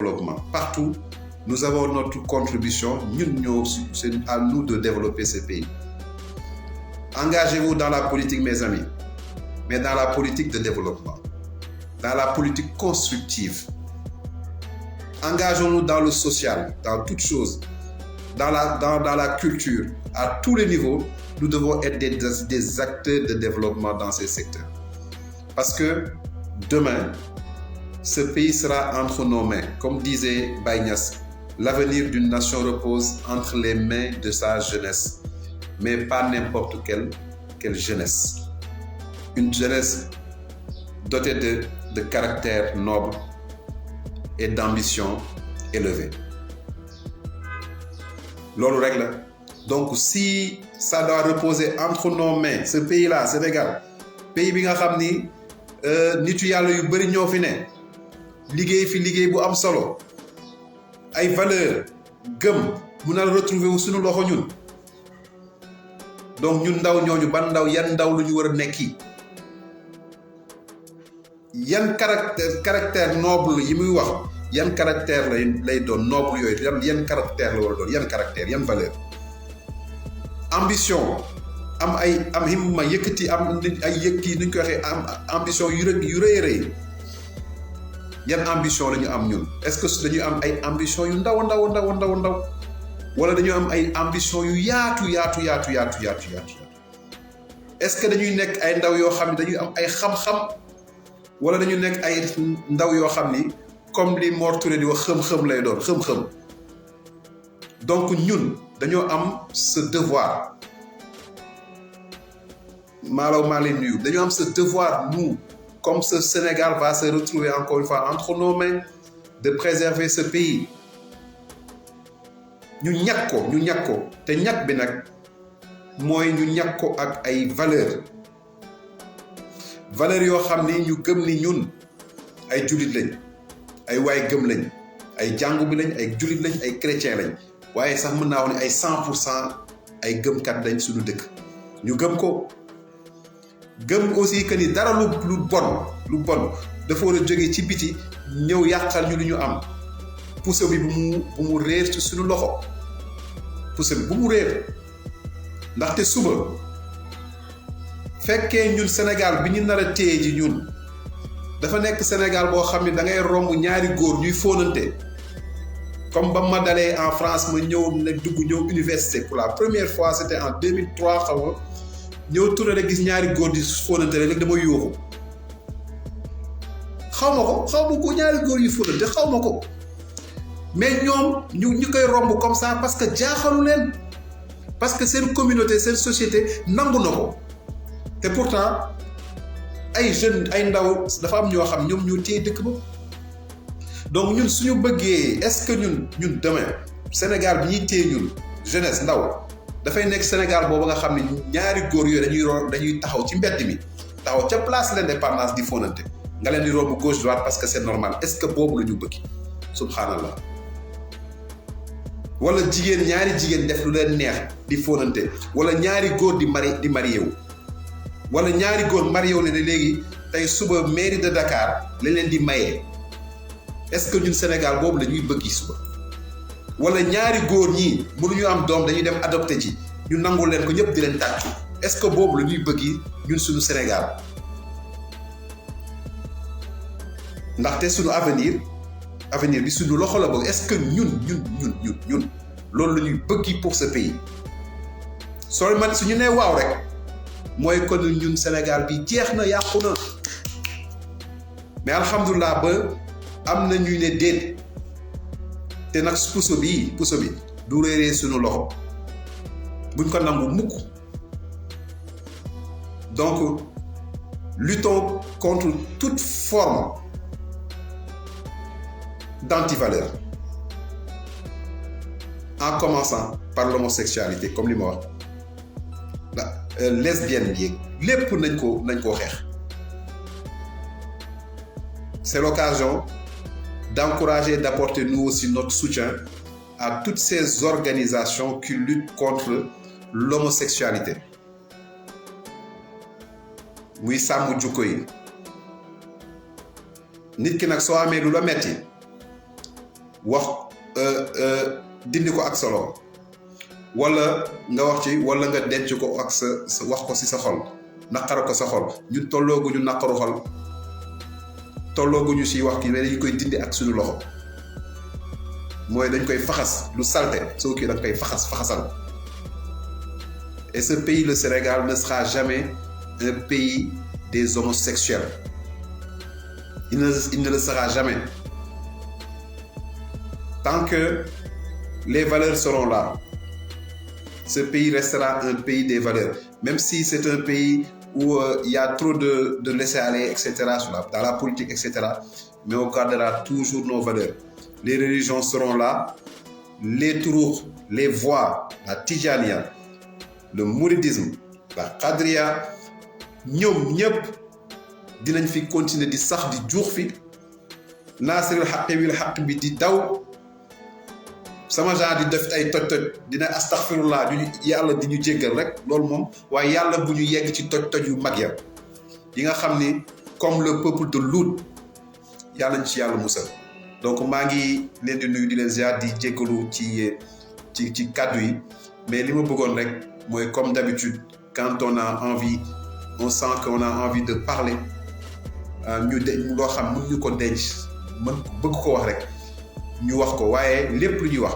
développement. Partout, nous avons notre contribution. C'est à nous de développer ce pays. Engagez-vous dans la politique, mes amis, mais dans la politique de développement, dans la politique constructive. Engageons-nous dans le social, dans toutes choses, dans la culture, à tous les niveaux. Nous devons être des acteurs de développement dans ces secteurs. Parce que demain, ce pays sera entre nos mains. Comme disait Baye Niass, l'avenir d'une nation repose entre les mains de sa jeunesse, mais pas n'importe quelle jeunesse. Une jeunesse dotée de caractère noble et d'ambition élevée. Loolu rek la. Donc si ça doit reposer entre nos mains, ce pays-là, Sénégal, pays bi nga xam ni nitu yàlla yu bëri ñoo fi ne liggéey fi liggéey bu am solo ay valeur gëm mun a retrouver wu suñu loxo ñun. Donc ñun ndaw ñooñu ban ndaw yan ndaw lu ñu war a nekki yan caractère noble yi muy wax yan caractère lay doon noble yooyu yan caractère la war a doon yan caractère yan valeur. Ambition am himma yëkkati am ay yëkki ni ñu koy waxee am ambition yu rëy yan ambition la ñu am ñun est-ce que dañuy am ay ambition yu ndaw wala dañu am ay ambition yu yaatu est-ce que dañuy nekk ay ndaw yoo xam ne dañuy am ay xam-xam wala dañu nekk ay ndaw yoo xam ni comme li Mor Touré di wax xëm-xëm lay doon xëm-xëm. Donc ñun dañoo am ce devoir maalaw maa leen nuyu dañoo am ce devoir nous comme ce Sénégal va se retrouver encore une fois entre nos mains de préserver ce pays ñu ñàkk ko te ñàkk bi nag mooy ñu ñàkk ko ak ay valeurs yoo xam ni ñu gëm ni ñun ay jullit lañ ay waay gëm lañ ay jàngu bi lañ ay jullit lañ ay chrétien lañ waaye sax mën naa wax ne ay 100% ay gëmkat lañ suñu dëkk ñu gëm ko gëm aussi que ni dara lu bon dafa war a jógee ci biti ñëw yàqal ñu lu ñu am puso bi bu mu réer ci suñu loxo puso bi bu mu réer ndaxte suba fekkee ñun Sénégal bi ñu nar a téye ji ñun dafa nekk Sénégal boo xam ne da ngay romb ñaari góor ñuy fóonante comme ba ma dalee en France ma ñëw université pour la première fois c'était en 2003 xaw ma ñëw tourné rek gis ñaari góor di fóonante rek dama yuuxu xaw ma ko ñaari góor yu fóonante xaw ma ko mais ñoom ñu koy romb comme ça parce que jaaxalu leen parce que seen communauté seen société nangu na ko te pourtant ay jeunes ay ndaw dafa am ñoo xam ñoom ñoo téye dëkk ba. Donc ñun suñu bëggee est-ce que ñun demain Sénégal bi ñuy téye ñun jeunesse ndaw dafay nekk Sénégal boobu nga xam ne ñaari góor yooyu dañuy taxaw ci mbedd mi taxaw ca place l'indépendance di fóonante nga leen di romb gauche droite parce que c'est normal est-ce que boobu la ñu bëgg subhanallah wala ñaari jigéen def lu leen neex di fóonante wala ñaari góor di marié wu wala ñaari góor marié wu ne léegi tey suba mairie de Dakar lañ leen di mayee. Est-ce que ñun Sénégal boobu la ñuy bëgg suba wala ñaari góor ñii mënuñu am doom dañuy dem adopté ci ñu nangu leen ko ñëpp di leen tàccu est-ce que boobu la ñuy bëgg ñun suñu Sénégal ndaxte suñu avenir bi suñu loxo la bëgg est-ce que ñun loolu la ñuy bëgg pour ce pays soo man suñu nee waaw rek mooy kon ñun Sénégal bi jeex na yàqu na mais alhamdulilah ba. am na ñuy ne déet te nag puso bi du réeree suñu loxo buñ ko nangu mukk donc luttons contre toute forme d'antivaleur en commençant par l'homosexualité comme li ma wax lesbienne bi lépp nañ ko xeex. C'est l'occasion d'encourager et d'apporter nous aussi notre soutien à toutes ces organisations qui luttent contre l'homosexualité. muy sàmm jukko yi nit ki nag soo amee lu la metti wax dindi ko ak sa loxo wala nga wax ci wala nga denc ko ak sa wax ko ci sa xol naqara ko sa xol ñun tollooguñu naqaru xol tollooguñu ci wax ki mais dañu koy dindi ak suñu loxo mooy dañ koy faxas lu salte soo kii da nga koy faxasal et ce pays le Sénégal ne sera jamais un pays des homosexuels il ne le sera jamais tant que les valeurs seront là. Ce pays restera un pays des valeurs. Même si c'est un pays où il y a trop de laisser-aller, etc., dans la politique, etc., mais on gardera toujours nos valeurs. Les religions seront là. Les tourours, les voix, la tijania, le mouridisme, la qadriya, ñoom ñëpp dinañ fi continuer di sax di juux fi naasiril xaqi wil xaq bi di daw sama genre di def ay toj-toj dina astaghfirullah du yàlla di ñu jéggal rek loolu moom waaye yàlla bu ñu yegg ci toj-toj yu mag ya yi nga xam ni comme le peuple de Lout yàlla ñu ci yàlla musal donc maa ngi leen di nuyu di leen ziar di jéggalu ci kàddu yi mais li ma bëggoon rek mooy comme d'habitude quand on a envie on sent qu'on a envie de parler loo xam mën ñu ko denc bëgg ko wax rek ñu wax ko waaye lépp lu ñuy wax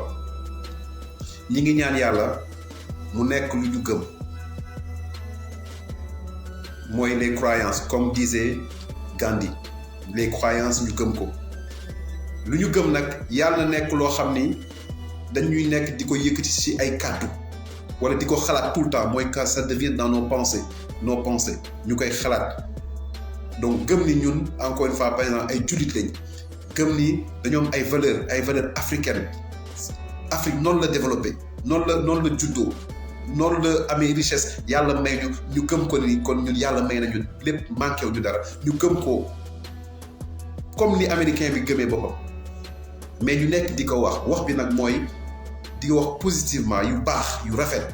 ñi ngi ñaan yàlla mu nekk lu ñu gëm mooy les croyances comme disait Gandhi les croyances ñu gëm ko lu ñu gëm nag yàlla na nekk loo xam ni dañuy nekk di ko yëkkati ci ay kàddu wala di ko xalaat tout le temps mooy que ça devient dans nos pensées ñu koy xalaat donc gëm ni ñun encore une fois par exemple ay jullit lañ gëm ni dañoo am ay valeurs africaines Afrique noonu la développé noonu la juddoo noonu la amee richesse yàlla may ñu gëm ko ni kon ñun yàlla may nañu lépp manqué wu ñu dara ñu gëm ko comme ni américain bi gëmee boppam mais ñu nekk di ko wax bi nag mooy di wax positivement yu baax yu rafet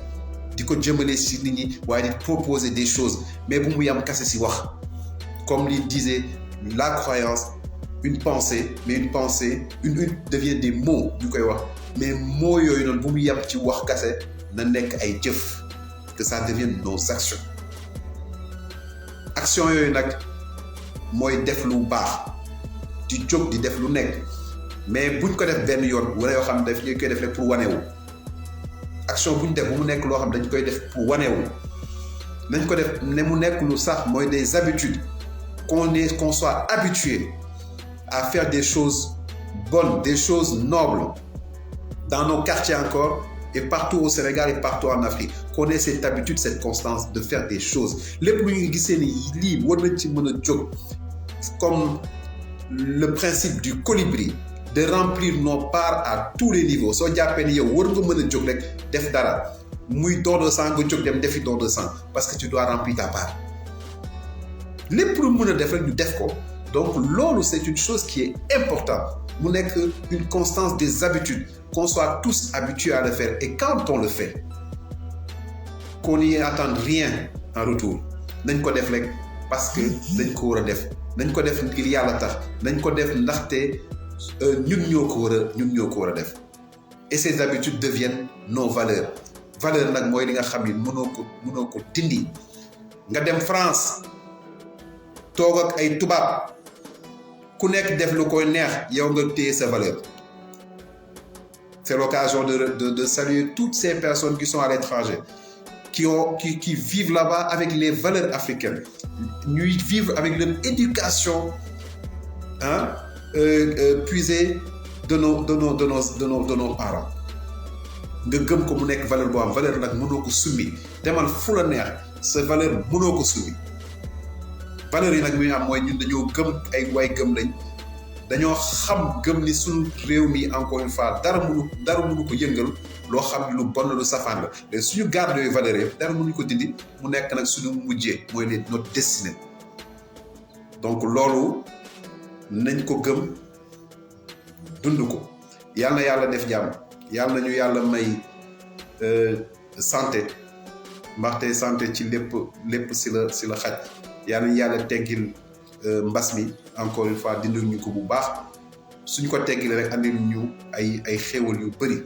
di ko jëmale ci nit ñi waaye di proposer des choses mais bu mu yam kase ci wax comme li disait la croyance une pensée mais une pensée une devient des mots ñu koy wax mais mots yooyu noonu bu mu yem ci wax kase na nekk ay jëf que ça devienne nos actions yooyu nag mooy def lu baax di jóg di def lu nekk mais buñ ko def benn yoon wala yoo xam ne daf ñu koy def rek pour wanewu action buñ def bu mu nekk loo xam dañ koy def pour wanewu nañ ko def ne mu nekk lu sax mooy des habitudes qu'on soit habitué à faire des choses bonnes, des choses nobles dans nos quartiers encore et partout au Sénégal et partout en Afrique. Qu'on ait cette habitude, cette constance de faire des choses. Les plus gisee ni lii war nañ ci mën a jóg comme le principe du colibri de remplir nos parts à tous les niveaux soo jàppee ni yow war nga mën a jóg rek def dara muy don de sang nga jóg dem defi don de sang parce que tu dois remplir ta part lépp lu mën a def rek ñu def ko. Donc, loolu, c'est une chose qui est importante. Mu nekk une constance des habitudes, qu'on soit tous habitués à le faire. Et quand on le fait, qu'on n'y attende rien en retour. Nañ ko def rek parce que dañ ko war a def. Nañ ko def ngir yàlla tax. Nañ ko def ndaxte ñun ñoo ko war a def. Et ces habitudes deviennent nos valeurs. Valeur nag mooy li nga xam ni mënoo ko dindi. Nga dem France toog ak ay tubaab. ku nekk def lu koy neex yow nga téye sa valeur. C'est l'occasion de saluer toutes ces personnes qui sont à l'étranger, qui vivent là-bas avec les valeurs africaines, ñuy vivre avec leur éducation puisée de nos parents. nga gëm ko mu nekk valeur boo am valeur nag mënoo ko summi demal fu la neex sa valeur mënoo ko summi. valeurs yi nag muy am mooy ñun dañoo gëm ay waay gëm lañ dañoo xam gëm ni suñu réew mi encore une fois dara mënu ko yëngal loo xam ne lu bon lu safaan la mais suñu garde yooyu valeurs yëpp dara mënuñu ko dindi mu nekk nag suñu mujjee mooy notre destinée. donc loolu nañ ko gëm dund ko yàlla na yàlla def jàmm yàlla nañu yàlla may santé ndaxte santé ci lépp si la xaj. yàlla teggil mbas mi encore une fois dindil ñu ko bu baax suñ ko teggile rek andil ñu ay xéewal yu bëri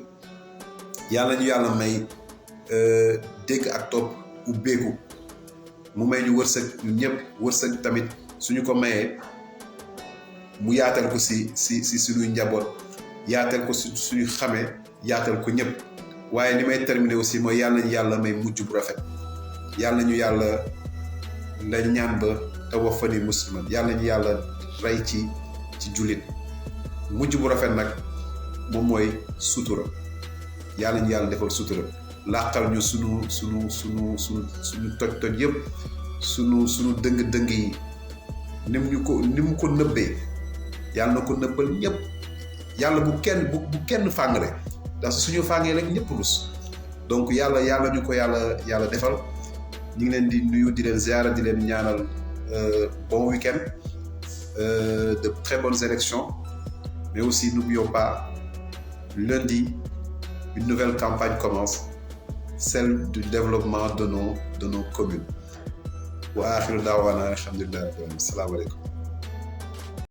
yàlla ñu yàlla may dégg ak topp ubbeeku mu may ñu wërsëg ñun ñëpp wërsëg tamit suñu ko mayee mu yaatal ko si suñuy njaboot yaatal ko suñu xamee yaatal ko ñëpp waaye li may terminer aussi mooy yàlla ñu yàlla may mujj bu rafet yàlla ñu yàlla la ñaan ba tawaffani musliman yàlla ñu yàlla rey ci jullit mujj bu rafet nag moom mooy sutura yàlla ñu yàlla defal sutura làqal ñu suñu toj yëpp suñu dëng-dëng yi ni mu ko nëbbee yàlla na ko nëbbal ñëpp yàlla bu kenn fàngre ndax suñu fàngee rek ñëpp rus donc yàlla ñu ko yàlla defal ñu ngi leen di nuyu di leen ziara di leen ñaanal bon week-end de très bonnes élections mais aussi n'oublions pas lundi une nouvelle campagne commence celle du développement de nos communes wa axiru daawaana alhamdulillahi rabbil alamin salaamaaleykum